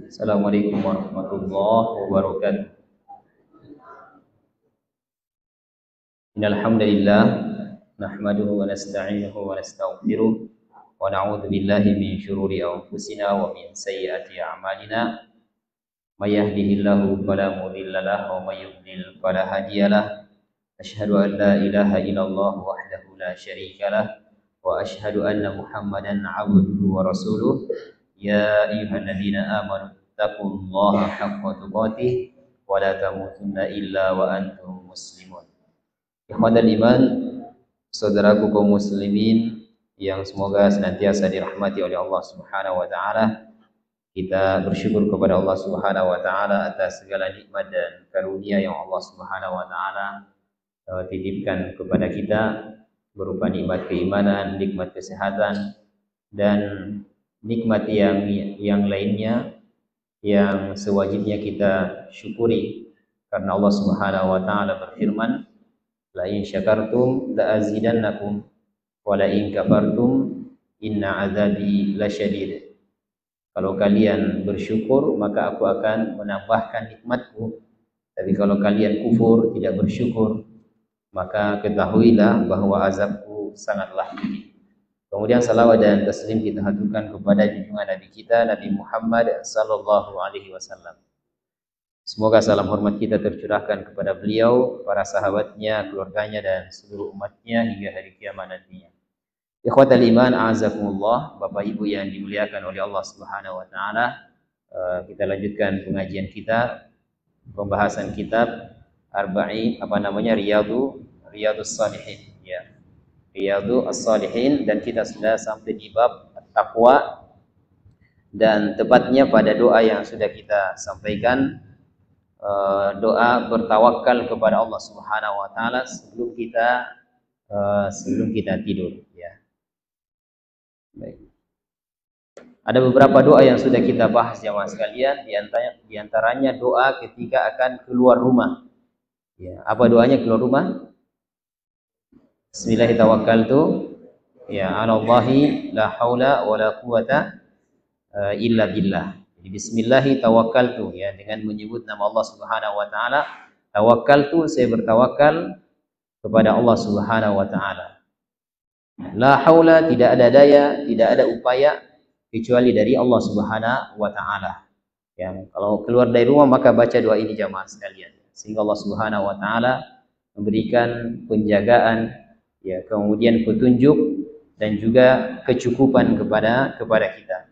Assalamualaikum warahmatullahi wabarakatuh. Innal hamdalillah nahmaduhu wa nasta'inuhu wa nastaghfiruh wa na'udzu billahi min shururi anfusina wa min sayyiati a'malina. May yahdihillahu fala mudilla lahu wa may yudlil fala hadiyalah. Asyhadu an la ilaha illallah wahdahu la syarika lah wa asyhadu anna Muhammadan 'abduhu wa rasuluh. Ya ayyuhalladzina amanu taqullaha haqqa tuqatih wa la tamutunna illa wa antum muslimun. Ikhwatal iman, saudaraku kaum muslimin yang semoga senantiasa dirahmati oleh Allah Subhanahu wa taala. Kita bersyukur kepada Allah Subhanahu wa taala atas segala nikmat dan karunia yang Allah Subhanahu wa taala titipkan kepada kita berupa nikmat keimanan, nikmat kesehatan dan nikmat yang lainnya yang sewajibnya kita syukuri, karena Allah Subhanahu wa taala berfirman, la in syakartum la azidannakum wa la in kafartum inna azabi lasyadid. Kalau kalian bersyukur maka aku akan menambahkan nikmatku, tapi kalau kalian kufur tidak bersyukur maka ketahuilah bahwa azabku sangatlah pedih. Kemudian salawat dan taslim kita haturkan kepada junjungan Nabi kita, Nabi Muhammad sallallahu alaihi wasallam. Semoga salam hormat kita tercurahkan kepada beliau, para sahabatnya, keluarganya dan seluruh umatnya hingga hari kiamat nantinya. Ikhwatal iman, a'azakumullah, Bapak Ibu yang dimuliakan oleh Allah Subhanahu wa taala. Kita lanjutkan pengajian kita, pembahasan kitab Riyadhus Shalihin, ya. Riyadhus Shalihin, dan kita sudah sampai di bab taqwa, dan tepatnya pada doa yang sudah kita sampaikan, doa bertawakal kepada Allah Subhanahu wa taala sebelum kita tidur, ya. Baik. Ada beberapa doa yang sudah kita bahas jamaah sekalian, di antaranya doa ketika akan keluar rumah. Ya, apa doanya keluar rumah? Bismillahirrahmanirrahim. Ya, 'alallahi la haula wala quwata illa billah. Jadi bismillahi tawakkaltu, ya, dengan menyebut nama Allah Subhanahu wa taala. Tawakkaltu, saya bertawakal kepada Allah Subhanahu wa taala. La haula, tidak ada daya, tidak ada upaya kecuali dari Allah Subhanahu wa taala. Yang kalau keluar dari rumah maka baca doa ini jamaah sekalian, sehingga Allah Subhanahu wa taala memberikan penjagaan, ya, kemudian petunjuk dan juga kecukupan kepada kita.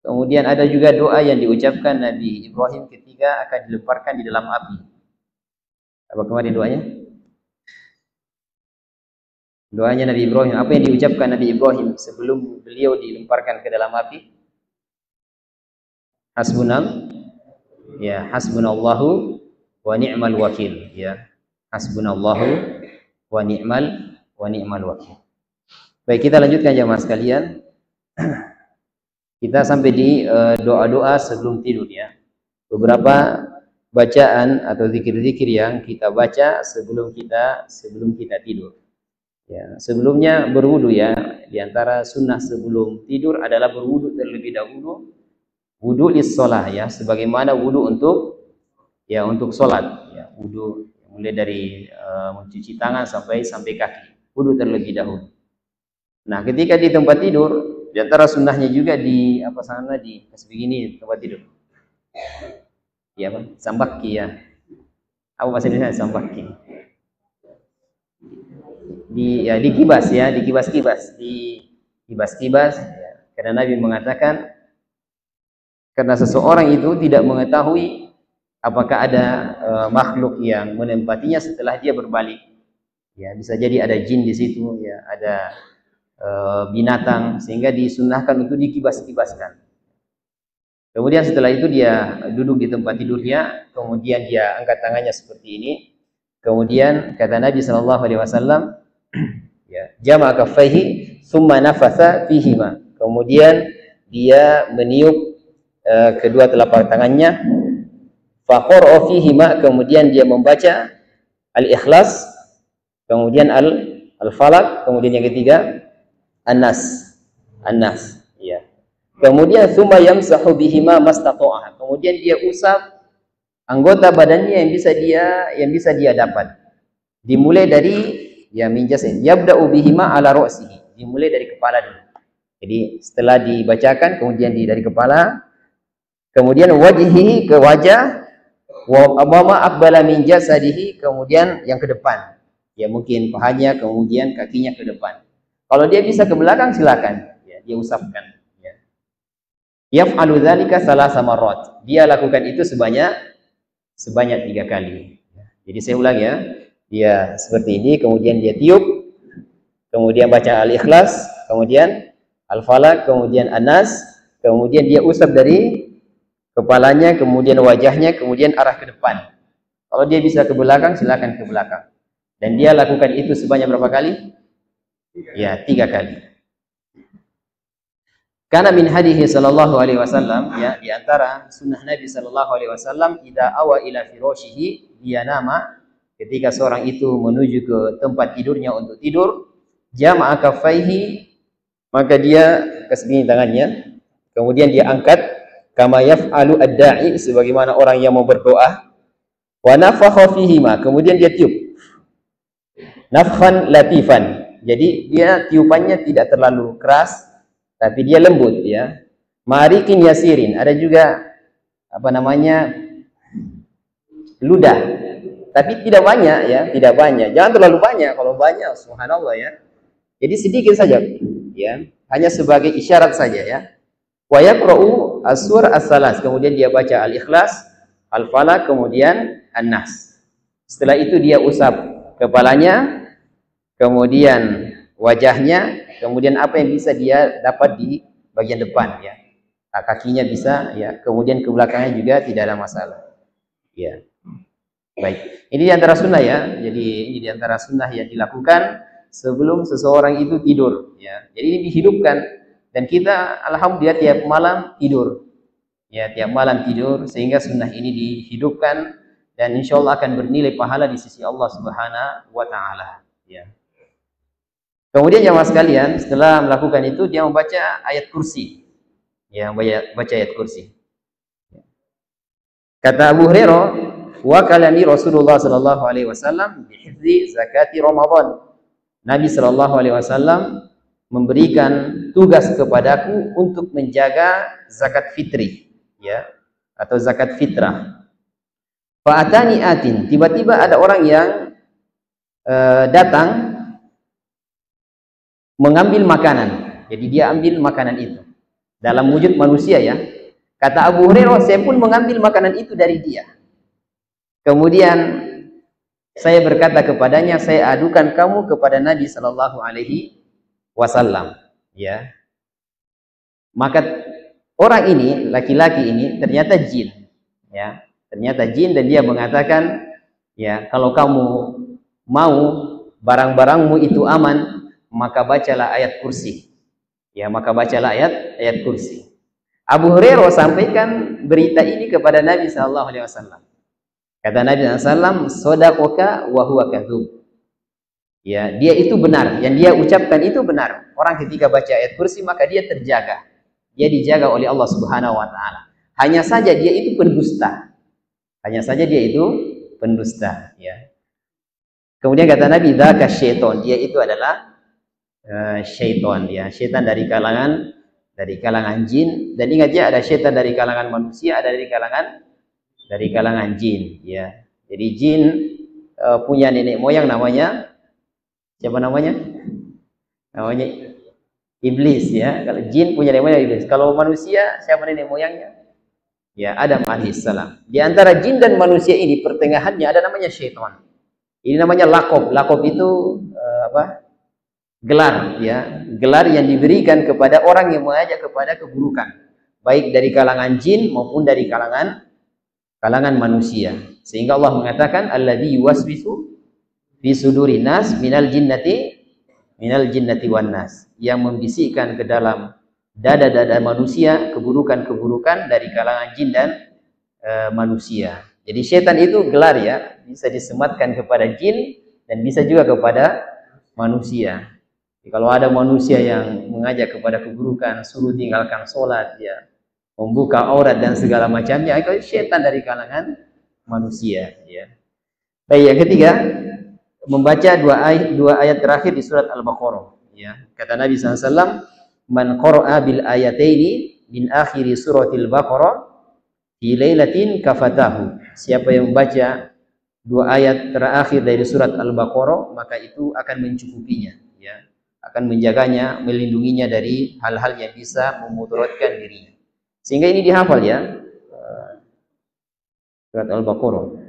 Kemudian ada juga doa yang diucapkan Nabi Ibrahim ketika akan dilemparkan di dalam api. Apa kemarin doanya? Doanya Nabi Ibrahim, apa yang diucapkan Nabi Ibrahim sebelum beliau dilemparkan ke dalam api? Hasbunallahu wa ni'mal wakil, ya. Hasbunallahu wa ni'mal wakil. Baik, kita lanjutkan jamaah sekalian. Kita sampai di doa-doa sebelum tidur, ya. Beberapa bacaan atau zikir-zikir yang kita baca sebelum kita tidur. Ya, sebelumnya berwudu, ya. Di antara sunnah sebelum tidur adalah berwudu terlebih dahulu. Wudu lis-shalah, ya, sebagaimana wudu untuk salat, ya. Wudu mulai dari mencuci tangan sampai kaki. Wudu terlebih dahulu. Nah, ketika di tempat tidur, di antara sunnahnya juga di kasih begini tempat tidur. Ya, Bang, sambaki, ya. Apa bahasa Indonesia sambaki? Dikibas, ya, dikibas-kibas, ya. Karena Nabi mengatakan, karena seseorang itu tidak mengetahui apakah ada makhluk yang menempatinya setelah dia berbalik. Ya, bisa jadi ada jin di situ, ya, ada binatang, sehingga disunnahkan untuk dikibas-kibaskan. Kemudian setelah itu dia duduk di tempat tidurnya, kemudian dia angkat tangannya seperti ini. Kemudian kata Nabi SAW, ya, jama'a kaffaihi thumma nafatha fihima. Kemudian dia meniup kedua telapak tangannya, faqara fihima, kemudian dia membaca Al-Ikhlas, kemudian Al-Falaq, kemudian yang ketiga An-Nas, ya. Kemudian tsumma yamsahu bihima mastata'ah. Kemudian dia usap anggota badannya yang bisa dia dapat. Dimulai dari ya minjasin. Yabda'u bihima ala ra'sihi. Dimulai dari kepala dulu. Jadi setelah dibacakan kemudian dari kepala, kemudian wajhihi ke wajah, wa amama aqbala min jasadihi, kemudian yang ke depan. Ya mungkin pahanya, kemudian kakinya ke depan. Kalau dia bisa ke belakang silakan, ya, dia usapkan. Ya. Yaf'alu dzalika salasa marrat. Dia lakukan itu sebanyak 3 kali. Jadi saya ulang ya. Dia seperti ini, kemudian dia tiup, kemudian baca Al-Ikhlas, kemudian Al-Falaq, kemudian An-Nas, kemudian dia usap dari kepalanya, kemudian wajahnya, kemudian arah ke depan. Kalau dia bisa ke belakang, silakan ke belakang. Dan dia lakukan itu sebanyak berapa kali? Ya, 3 kali. Karena min hadihi sallallahu alaihi wasallam, ya, di antara sunnah Nabi sallallahu alaihi wasallam, idza awa ila firashihi, dia nama ketika seorang itu menuju ke tempat tidurnya untuk tidur, jama'a kaffaihi, maka dia kesebini tangannya, kemudian dia angkat kama yaf'alu ad-da'i, sebagaimana orang yang mau berdoa, wa nafakha fihima, kemudian dia tiup nafkhan latifan, jadi dia tiupannya tidak terlalu keras tapi dia lembut, ya. Marikin yasirin, ada juga apa namanya ludah, tapi tidak banyak, ya, tidak banyak, jangan terlalu banyak. Kalau banyak subhanallah, ya, jadi sedikit saja, ya, hanya sebagai isyarat saja, ya. Wa yaqra'u as-sur as-salas, kemudian dia baca Al-Ikhlas, Al-Falaq, kemudian An-Nas. Setelah itu dia usap kepalanya, kemudian wajahnya, kemudian apa yang bisa dia dapat di bagian depan, ya. Kakinya bisa, ya, kemudian ke belakangnya juga tidak ada masalah. Ya. Baik. Ini di antara sunnah, ya. Jadi ini di antara sunnah yang dilakukan sebelum seseorang itu tidur, ya. Jadi ini dihidupkan dan kita alhamdulillah tiap malam tidur. Ya, tiap malam tidur, sehingga sunnah ini dihidupkan dan insyaallah akan bernilai pahala di sisi Allah Subhanahu wa taala, ya. Kemudian jemaah sekalian, setelah melakukan itu dia membaca ayat kursi. Ya, baca ayat kursi. Kata Abu Hurairah, wa kalani Rasulullah sallallahu alaihi wasallam bi hifzi zakati Ramadan. Nabi sallallahu alaihi wasallam memberikan tugas kepadaku untuk menjaga zakat fitri, ya, atau zakat fitrah. Fa atani atin, tiba-tiba ada orang yang datang mengambil makanan. Jadi dia ambil makanan itu dalam wujud manusia, ya. Kata Abu Hurairah, saya pun mengambil makanan itu dari dia. Kemudian saya berkata kepadanya, saya adukan kamu kepada Nabi sallallahu alaihi wasallam, ya. Maka orang ini, laki-laki ini ternyata jin, ya. Ternyata jin, dan dia mengatakan, ya, kalau kamu mau barang-barangmu itu aman, maka bacalah ayat kursi. Ya, maka bacalah ayat kursi. Abu Hurairah sampaikan berita ini kepada Nabi sallallahu alaihi wasallam. Kata Nabi sallallahu alaihi wasallam, "Shadaqaka wa huwa kadzub." Ya, dia itu benar, yang dia ucapkan itu benar. Orang ketika baca ayat kursi maka dia terjaga. Dia dijaga oleh Allah Subhanahu wa taala. Hanya saja dia itu pendusta. Hanya saja dia itu pendusta, ya. Kemudian kata Nabi, "Dzaka syaiton." Dia itu adalah syaitan, ya, syaitan dari kalangan jin. Dan ingat ya, ada syaitan dari kalangan manusia, ada dari kalangan jin, ya. Jadi jin punya nenek moyang namanya siapa namanya? Namanya iblis, ya. Kalau jin punya nenek moyang iblis. Kalau manusia siapa nenek moyangnya? Ya, Adam alaihissalam. Di antara jin dan manusia ini pertengahannya ada namanya syaitan. Ini namanya lakob. Lakob itu gelar, ya, gelar yang diberikan kepada orang yang mengajak kepada keburukan, baik dari kalangan jin maupun dari kalangan manusia. Sehingga Allah mengatakan, alladzi yuwaswisu fi sudurin nas minal jinnati wan nas, yang membisikkan ke dalam dada-dada manusia keburukan-keburukan dari kalangan jin dan manusia. Jadi setan itu gelar, ya, bisa disematkan kepada jin dan bisa juga kepada manusia. Kalau ada manusia yang mengajak kepada keburukan, suruh tinggalkan sholat, ya, membuka aurat dan segala macamnya, itu syaitan dari kalangan manusia. Ya. Baik, yang ketiga, membaca dua ayat terakhir di surat Al-Baqarah. Ya. Kata Nabi SAW, man qara'a bil ayataini min akhiri suratil Baqarah fi lailatin kafatahu. Siapa yang membaca dua ayat terakhir dari surat Al-Baqarah, maka itu akan mencukupinya, ya. Akan menjaganya, melindunginya dari hal-hal yang bisa memudaratkan dirinya. Sehingga ini dihafal, ya. Surat Al-Baqarah.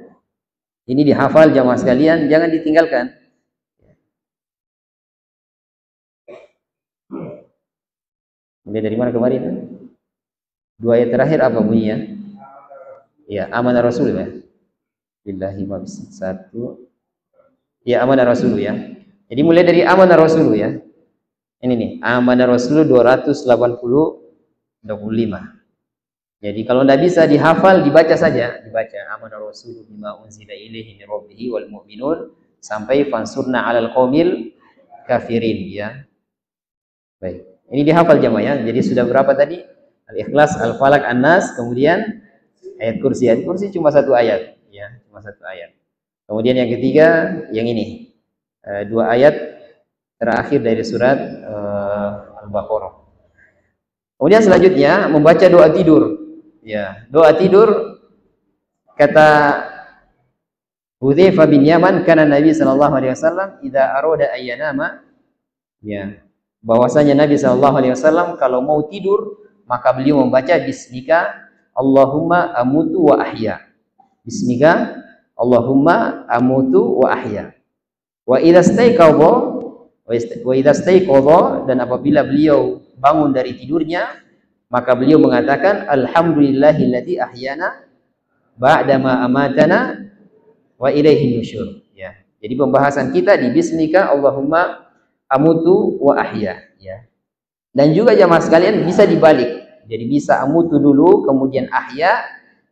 Ini dihafal jamaah sekalian, jangan ditinggalkan. Mulai dari mana kemarin? Dua ayat terakhir apa bunyinya? Ya, amanah Rasul, ya. Billahi ma satu. Ya, amanah Rasul, ya. Jadi mulai dari amanah Rasul, ya. Ini nih, amanah Rasul 285. Jadi kalau tidak bisa dihafal, dibaca saja, dibaca amanah Rasul bima unzila ilaihi min rabbih wal mu'minun sampai fansurna 'alal qaumil kafirin, ya. Baik. Ini dihafal jamaah, ya. Jadi sudah berapa tadi? Al-Ikhlas, Al-Falaq, An-Nas, kemudian ayat kursi. Ayat kursi cuma satu ayat, ya, cuma satu ayat. Kemudian yang ketiga, yang ini. Dua ayat terakhir dari surat Al-Baqarah. Kemudian selanjutnya membaca doa tidur. Ya, doa tidur kata Hudzaifah bin Yaman, kana Nabi sallallahu alaihi wasallam idza arada ayyanama, ya, bahwasanya Nabi sallallahu alaihi wasallam kalau mau tidur maka beliau membaca bismika Allahumma amutu wa ahya. Bismika Allahumma amutu wa ahya. Wa idza staiqadha, dan apabila beliau bangun dari tidurnya maka beliau mengatakan alhamdulillahilladzi ahyana ba'dama amatana wa ilaihin nusyur, ya. Jadi pembahasan kita di bismika Allahumma amutu wa ahya, ya. Dan juga jamaah sekalian bisa dibalik. Jadi bisa amutu dulu kemudian ahya,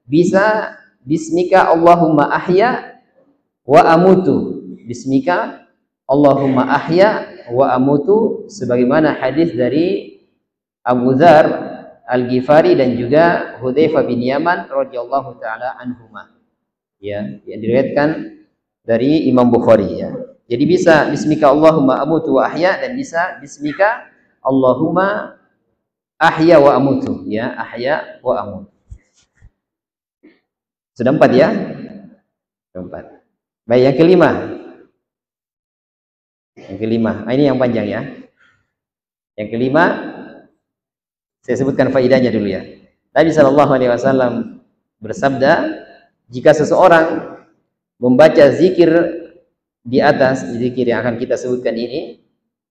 bisa bismika Allahumma ahya wa amutu. Bismika Allahumma ahya wa amutu, sebagaimana hadis dari Abu Dzar Al-Ghifari dan juga Hudzaifah bin Yaman radhiyallahu taala anhuma, ya, yang diriwayatkan dari Imam Bukhari, ya. Jadi bisa bismika Allahumma amutu wa ahya dan bisa bismika Allahumma ahya wa amutu, ya, ahya wa amutu. Sudah 4, ya? 4. Baik, yang kelima. Yang kelima, ini yang panjang, ya. Yang kelima, saya sebutkan faedahnya dulu, ya. Nabi SAW bersabda, jika seseorang membaca zikir di atas, zikir yang akan kita sebutkan ini,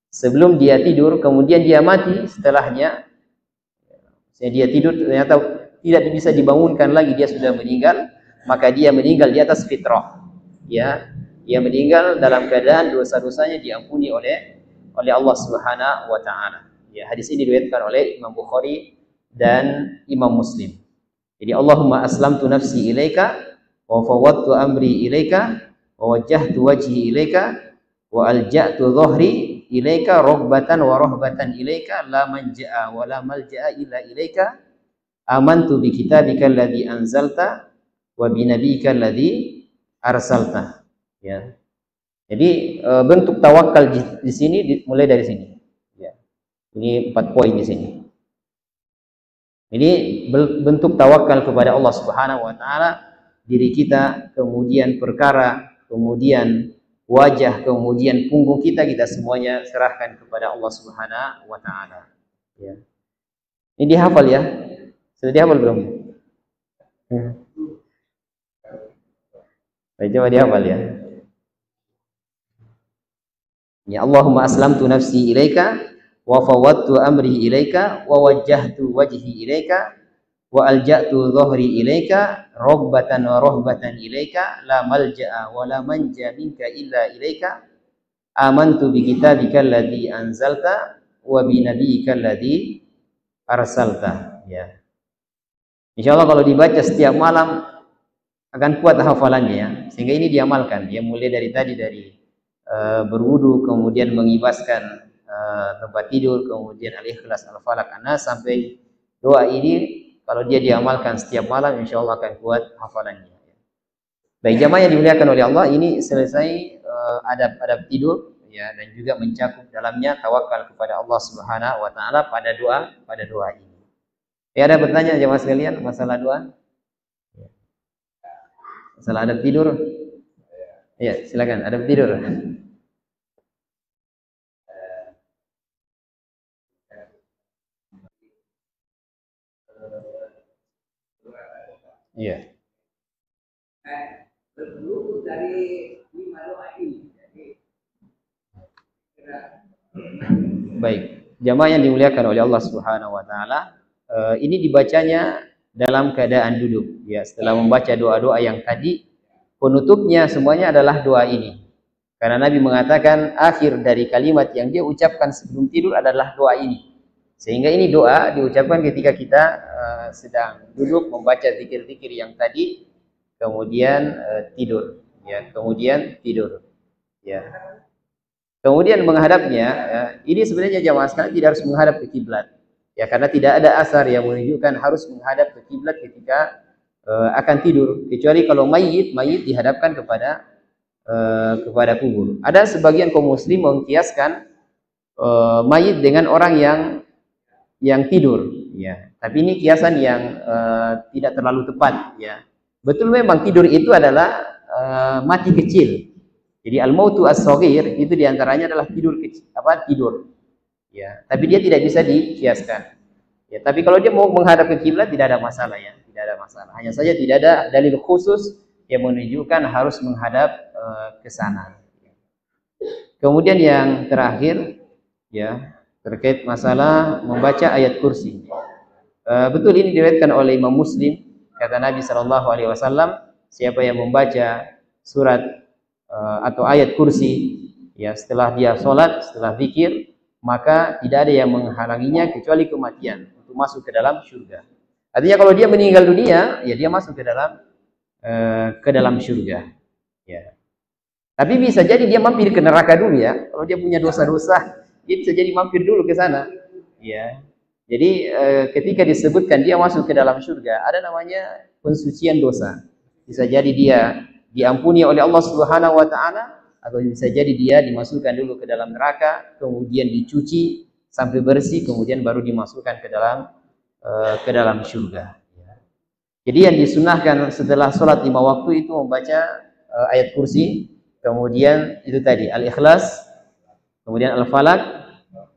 sebelum dia tidur, kemudian dia mati setelahnya, dia tidur ternyata tidak bisa dibangunkan lagi, dia sudah meninggal, maka dia meninggal di atas fitrah, ya. Dia meninggal dalam keadaan dosa-dosanya diampuni oleh Allah Subhanahu wa taala. Ya, hadis ini diriwayatkan oleh Imam Bukhari dan Imam Muslim. Jadi Allahumma aslamtu nafsi ilaika wa fawwadtu amri ilaika wa wajjahtu wajhi ilaika wa alja'tu dhahri ilaika raghbatan wa rahbatan ilaika la manja'a wa la malja'a illa ilaika amantu bi kitabika alladhi anzalta wa bi nabiyyika alladhi arsalta, ya. Jadi bentuk tawakal di sini mulai dari sini. Ini 4 poin di sini. Ini bentuk tawakal kepada Allah Subhanahu wa taala, diri kita, kemudian perkara, kemudian wajah, kemudian punggung kita semuanya serahkan kepada Allah Subhanahu wa taala, ya. Ini dihafal, ya. Sudah dihafal belum? Coba dihafal, ya. Ya, Allahumma aslamtu nafsi ilaika wa fawwadtu amri ilaika wa wajjahtu wajhi ilaika wa alja'tu dhahri ilaika raghbatan wa rahbatan ilaika la malja'a wa la manja minka illa ilaika amantu bi kitabika alladhi anzalta wa bi nabiyyika alladhi arsalta, ya. Insyaallah kalau dibaca setiap malam akan kuat hafalannya, ya. Sehingga ini diamalkan, ya, mulai dari tadi, dari berwudu, kemudian mengibaskan tempat tidur, kemudian Al-Ikhlas, Al-Falaq, An-Nas, sampai doa ini kalau dia diamalkan setiap malam, insya Allah akan kuat hafalannya. Baik jamaah yang dimuliakan oleh Allah, ini selesai adab-adab tidur, ya, dan juga mencakup dalamnya tawakal kepada Allah Subhanahu wa taala pada doa ini. Ya, ada bertanya jamaah sekalian masalah doa? Masalah adab tidur? Ya, silakan, adab tidur. Iya. Berguru dari 5 doa ini. Baik, jamaah yang dimuliakan oleh Allah Subhanahu wa taala, ini dibacanya dalam keadaan duduk, ya. Setelah membaca doa-doa yang tadi, penutupnya semuanya adalah doa ini. Karena Nabi mengatakan akhir dari kalimat yang dia ucapkan sebelum tidur adalah doa ini. Sehingga ini doa diucapkan ketika kita sedang duduk membaca zikir-zikir yang tadi, kemudian tidur, ya, kemudian tidur, ya. Kemudian menghadapnya, ya, ini sebenarnya jamaah sekalian tidak harus menghadap ke kiblat, ya, karena tidak ada asar yang menunjukkan harus menghadap ke kiblat ketika akan tidur, kecuali kalau mayit dihadapkan kepada kubur. Ada sebagian kaum muslim mengkiaskan mayit dengan orang yang tidur, ya. Tapi ini kiasan yang tidak terlalu tepat, ya. Betul memang tidur itu adalah mati kecil. Jadi al-mautu as-shaghir itu diantaranya adalah tidur kecil, tidur. Ya, tapi dia tidak bisa dikiaskan. Ya, tapi kalau dia mau menghadap ke kiblat tidak ada masalah, ya, tidak ada masalah. Hanya saja tidak ada dalil khusus yang menunjukkan harus menghadap ke sana. Kemudian yang terakhir, ya, terkait masalah membaca ayat kursi. Betul ini diriwayatkan oleh Imam Muslim, kata Nabi SAW, siapa yang membaca surat atau ayat kursi, ya, setelah dia sholat, setelah zikir, maka tidak ada yang menghalanginya kecuali kematian untuk masuk ke dalam surga. Artinya kalau dia meninggal dunia, ya dia masuk ke dalam surga, ya. Tapi bisa jadi dia mampir ke neraka dulu, ya. Kalau dia punya dosa-dosa, dia bisa jadi mampir dulu ke sana, ya. Jadi ketika disebutkan dia masuk ke dalam surga, ada namanya pensucian dosa. Bisa jadi dia diampuni oleh Allah Subhanahu wa taala, atau bisa jadi dia dimasukkan dulu ke dalam neraka, kemudian dicuci sampai bersih, kemudian baru dimasukkan ke dalam surga. Jadi yang disunahkan setelah sholat 5 waktu itu membaca ayat kursi, kemudian itu tadi Al-Ikhlas, kemudian Al-Falaq,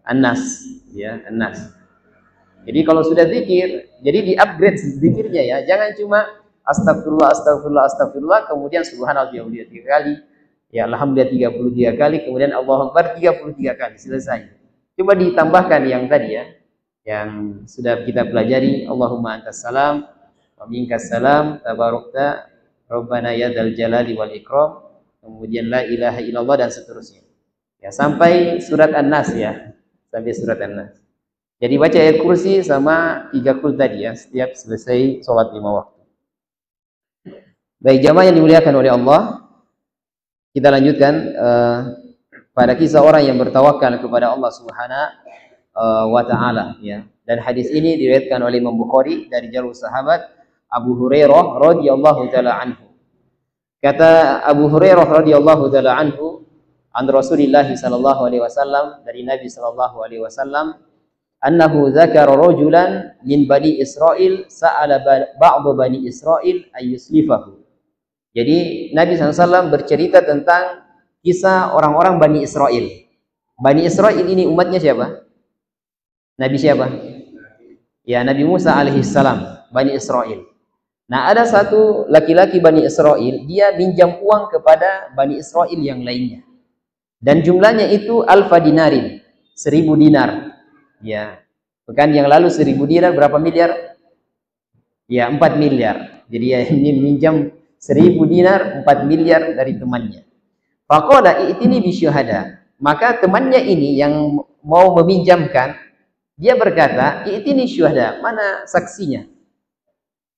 An-Nas, ya, An-Nas. Jadi kalau sudah zikir, jadi di-upgrade zikirnya, ya. Jangan cuma astagfirullah, astagfirullah, astagfirullah, kemudian subhanallah 33 kali, ya, alhamdulillah 33 kali, kemudian Allahu Akbar 33 kali, selesai. Coba ditambahkan yang tadi, ya, yang sudah kita pelajari, Allahumma antas salam wa minkas salam, tabarakta rabbana ya dzal jalali wal ikram, kemudian la ilaha illallah, dan seterusnya. Ya, sampai surat An-Nas, ya. Sampai surat An-Nas. Jadi baca ayat kursi sama 3 kul tadi, ya, setiap selesai sholat 5 waktu. Baik jamaah yang dimuliakan oleh Allah, kita lanjutkan pada kisah orang yang bertawakal kepada Allah Subhanahu wa taala, ya. Dan hadis ini diriwayatkan oleh Imam Bukhari dari jalur sahabat Abu Hurairah radhiyallahu taala anhu. Kata Abu Hurairah radhiyallahu taala anhu, an Rasulillah sallallahu alaihi wasallam, dari Nabi sallallahu alaihi wasallam, annahu dzakara rajulan min bani Israil sa'ala ba'd bani Israil ay yuslifahu. Jadi Nabi SAW bercerita tentang kisah orang-orang Bani Israel. Bani Israel ini umatnya siapa? Nabi siapa? Ya, Nabi Musa alaihissalam, Bani Israel. Nah, ada satu laki-laki Bani Israel, dia minjam uang kepada Bani Israel yang lainnya. Dan jumlahnya itu alfa dinarin, 1000 dinar. Ya, pekan yang lalu 1000 dinar berapa miliar? Ya, 4 miliar. Jadi ya, minjam 1000 dinar 4 miliar dari temannya. Faqala i'tini bisyuhada. Maka temannya ini yang mau meminjamkan, dia berkata, i'tini syuhada, mana saksinya?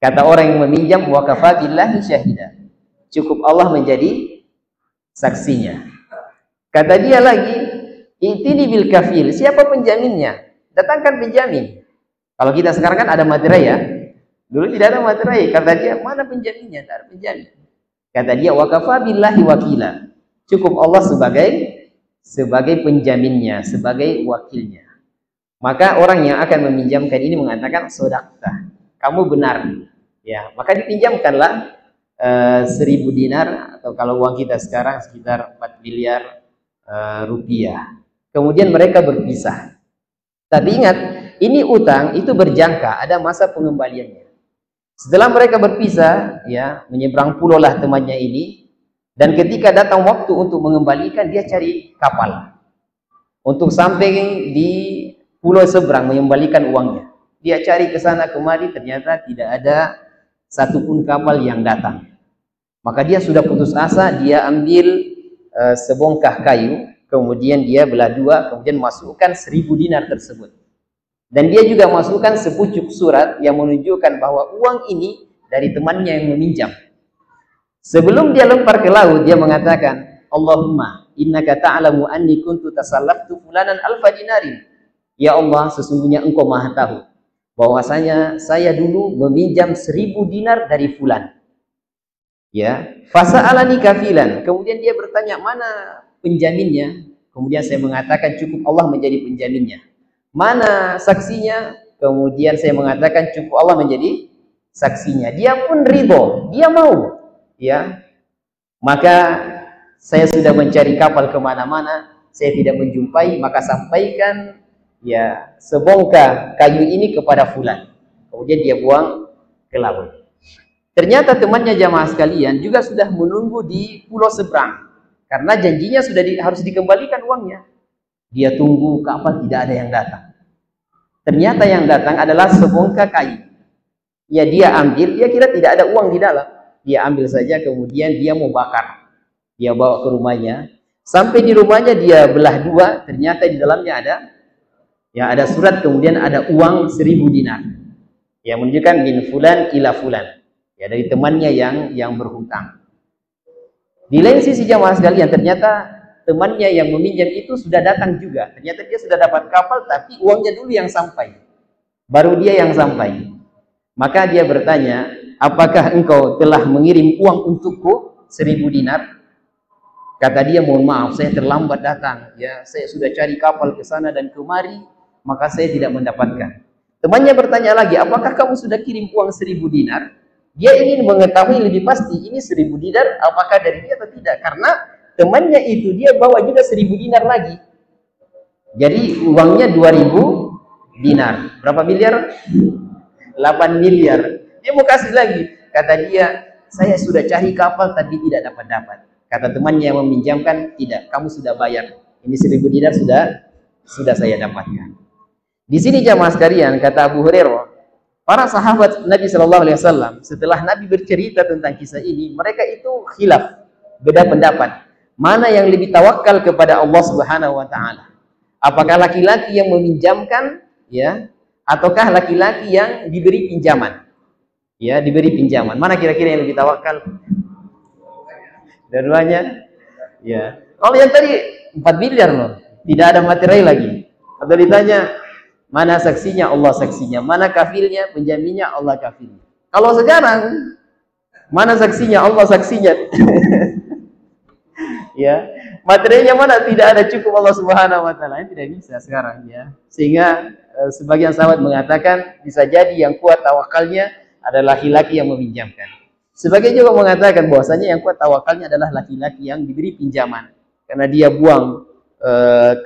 Kata orang yang meminjam, wa kafa billahi syahida. Cukup Allah menjadi saksinya. Kata dia lagi, I'tini bil kafil. Siapa penjaminnya? Datangkan penjamin. Kalau kita sekarang kan ada materai ya. Dulu tidak ada materai. Kata dia, mana penjaminnya? Tidak ada penjamin. Kata dia, wa kafa billahi wakila. Cukup Allah sebagai penjaminnya, sebagai wakilnya. Maka orang yang akan meminjamkan ini mengatakan sodakta, kamu benar. Ya, maka dipinjamkanlah 1.000 dinar atau kalau uang kita sekarang sekitar 4 miliar rupiah. Kemudian mereka berpisah. Tapi ingat, ini utang itu berjangka, ada masa pengembaliannya. Setelah mereka berpisah, ya, menyeberang pulau lah temannya ini, dan ketika datang waktu untuk mengembalikan, dia cari kapal untuk sampai di pulau seberang mengembalikan uangnya. Dia cari ke sana kemari, ternyata tidak ada satupun kapal yang datang. Maka dia sudah putus asa, dia ambil sebongkah kayu, kemudian dia belah dua, kemudian masukkan 1.000 dinar tersebut. Dan dia juga masukkan sepucuk surat yang menunjukkan bahwa uang ini dari temannya yang meminjam. Sebelum dia lempar ke laut, dia mengatakan, Allahumma innaka ta'lamu anni kuntu tasallaftu fulanan alfa dinarin. Ya Allah, sesungguhnya engkau maha tahu bahwasanya saya dulu meminjam 1.000 dinar dari fulan. Ya, fasa'alani kafilan. Kemudian dia bertanya, mana penjaminnya? Kemudian saya mengatakan cukup Allah menjadi penjaminnya. Mana saksinya? Kemudian saya mengatakan cukup Allah menjadi saksinya. Dia pun ridho, dia mau. Ya, maka saya sudah mencari kapal kemana-mana, saya tidak menjumpai, maka sampaikan ya sebongkah kayu ini kepada fulan. Kemudian dia buang ke laut. Ternyata temannya jamaah sekalian juga sudah menunggu di pulau seberang. Karena janjinya sudah harus dikembalikan uangnya. Dia tunggu kapal, tidak ada yang datang. Ternyata yang datang adalah sebongkah kayu. Ya dia ambil, dia kira tidak ada uang di dalam. Dia ambil saja, kemudian dia mau bakar. Dia bawa ke rumahnya. Sampai di rumahnya dia belah dua, ternyata di dalamnya ada surat, kemudian ada uang 1.000 dinar. Yang menunjukkan min fulan ila fulan. Ya, dari temannya yang berhutang. Di lain sisi jamaah sekalian, ternyata temannya yang meminjam itu sudah datang juga. Ternyata dia sudah dapat kapal, tapi uangnya dulu yang sampai. Baru dia yang sampai. Maka dia bertanya, apakah engkau telah mengirim uang untukku 1.000 dinar? Kata dia, mohon maaf, saya terlambat datang. Ya, saya sudah cari kapal ke sana dan kemari, maka saya tidak mendapatkan. Temannya bertanya lagi, apakah kamu sudah kirim uang 1.000 dinar? Dia ingin mengetahui lebih pasti ini 1.000 dinar apakah dari dia atau tidak, karena temannya itu dia bawa juga 1.000 dinar lagi. Jadi uangnya 2.000 dinar. Berapa miliar? 8 miliar. Dia mau kasih lagi. Kata dia, saya sudah cari kapal tapi tidak dapat. Kata temannya yang meminjamkan, tidak, kamu sudah bayar. Ini 1.000 dinar sudah saya dapatkan. Di sini jamaah sekalian, kata Abu Hurairah, para sahabat Nabi Shallallahu Alaihi Wasallam setelah Nabi bercerita tentang kisah ini, mereka itu khilaf, beda pendapat. Mana yang lebih tawakal kepada Allah Subhanahu Wa Taala? Apakah laki-laki yang meminjamkan, ya, ataukah laki-laki yang diberi pinjaman? Ya, diberi pinjaman. Mana kira-kira yang lebih tawakal? Dua-duanya. Ya. Kalau yang tadi 4 miliar loh, tidak ada materai lagi. Atau ditanya, mana saksinya? Allah saksinya. Mana kafilnya? Penjaminnya Allah kafilnya. Kalau sekarang, mana saksinya? Allah saksinya. Ya, materinya mana? Tidak ada, cukup Allah Subhanahu Wa Taala. Tidak bisa sekarang, ya. Sehingga sebagian sahabat mengatakan bisa jadi yang kuat tawakalnya adalah laki-laki yang meminjamkan. Sebagian juga mengatakan bahwasanya yang kuat tawakalnya adalah laki-laki yang diberi pinjaman, karena dia buang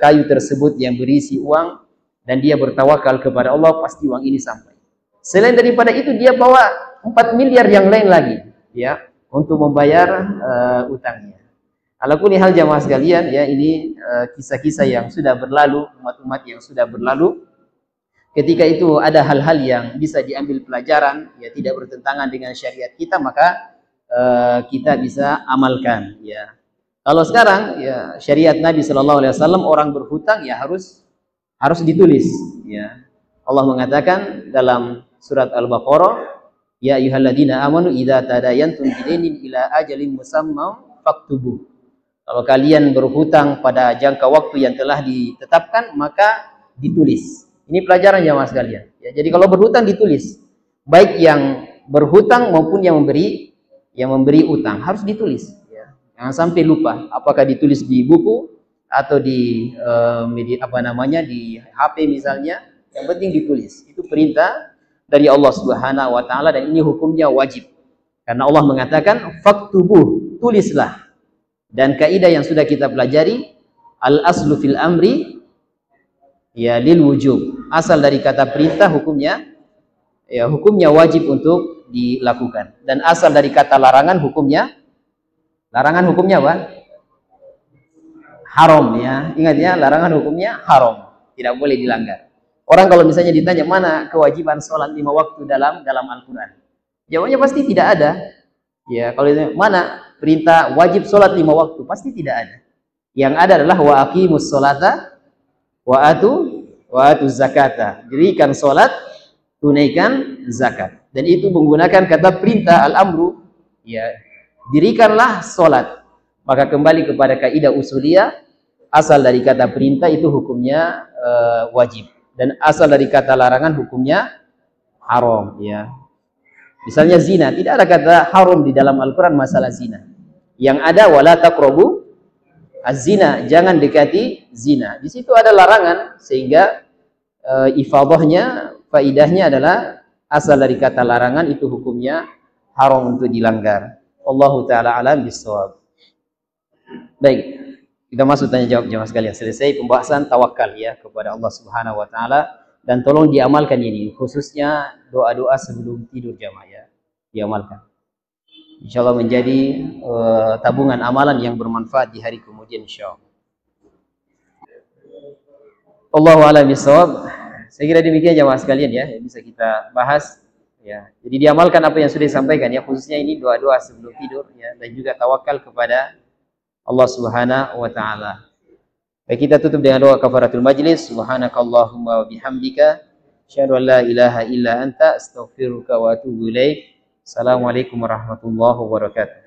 kayu tersebut yang berisi uang dan dia bertawakal kepada Allah, pasti uang ini sampai. Selain daripada itu, dia bawa 4 miliar yang lain lagi, ya, untuk membayar utangnya. Alakuli hal jamaah sekalian, ya, ini kisah-kisah yang sudah berlalu, umat-umat yang sudah berlalu. Ketika itu ada hal-hal yang bisa diambil pelajaran, ya, tidak bertentangan dengan syariat kita, maka kita bisa amalkan, ya. Kalau sekarang, ya, syariat Nabi Shallallahu Alaihi Wasallam, orang berhutang ya harus ditulis, ya. Allah mengatakan dalam surat Al-Baqarah, ya ayyuhalladzina amanu idza tadayantum bidainin ila ajalin musamma faktubuh. Kalau kalian berhutang pada jangka waktu yang telah ditetapkan, maka ditulis. Ini pelajaran jamaah sekalian. Ya, jadi kalau berhutang ditulis, baik yang berhutang maupun yang memberi utang harus ditulis. Ya. Jangan sampai lupa. Apakah ditulis di buku atau di media di HP misalnya. Yang penting ditulis. Itu perintah dari Allah Subhanahu wa taala dan ini hukumnya wajib. Karena Allah mengatakan faktubuh, tulislah. Dan kaidah yang sudah kita pelajari, al aslu fil amri ya lil wujub. Asal dari kata perintah hukumnya wajib untuk dilakukan. Dan asal dari kata larangan hukumnya apa? Haram ya. Ingat ya, larangan hukumnya haram. Tidak boleh dilanggar. Orang kalau misalnya ditanya mana kewajiban sholat 5 waktu dalam Al-Quran, jawabannya pasti tidak ada. Ya, kalau ditanya mana perintah wajib sholat 5 waktu, pasti tidak ada. Yang ada adalah wa aqimus sholata wa atu zakata. Dirikan sholat, tunaikan zakat. Dan itu menggunakan kata perintah al-amru. Ya, dirikanlah sholat. Maka kembali kepada kaidah usuliyah, asal dari kata perintah itu hukumnya wajib. Dan asal dari kata larangan hukumnya haram. Ya. Misalnya zina, tidak ada kata haram di dalam Al-Quran masalah zina. Yang ada wala taqrabu az-zina, jangan dekati zina. Di situ ada larangan sehingga faidahnya adalah asal dari kata larangan itu hukumnya haram untuk dilanggar. Allahu taala alam bisawab. Baik, kita masuk tanya jawab jemaah sekalian. Selesai pembahasan tawakal ya kepada Allah Subhanahu wa taala dan tolong diamalkan ini khususnya doa-doa sebelum tidur jemaah ya. Diamalkan. Insyaallah menjadi tabungan amalan yang bermanfaat di hari kemudian insyaallah. Allahu a'lam bishawab. Saya kira demikian jemaah sekalian ya yang bisa kita bahas ya. Jadi diamalkan apa yang sudah disampaikan ya, khususnya ini doa-doa sebelum tidur ya dan juga tawakal kepada Allah Subhanahu wa taala. Baik, kita tutup dengan doa kafaratul majlis. Subhanakallahumma wa bihamdika asyhadu an la ilaha illa anta astaghfiruka wa atubu ilaik. Assalamualaikum warahmatullahi wabarakatuh.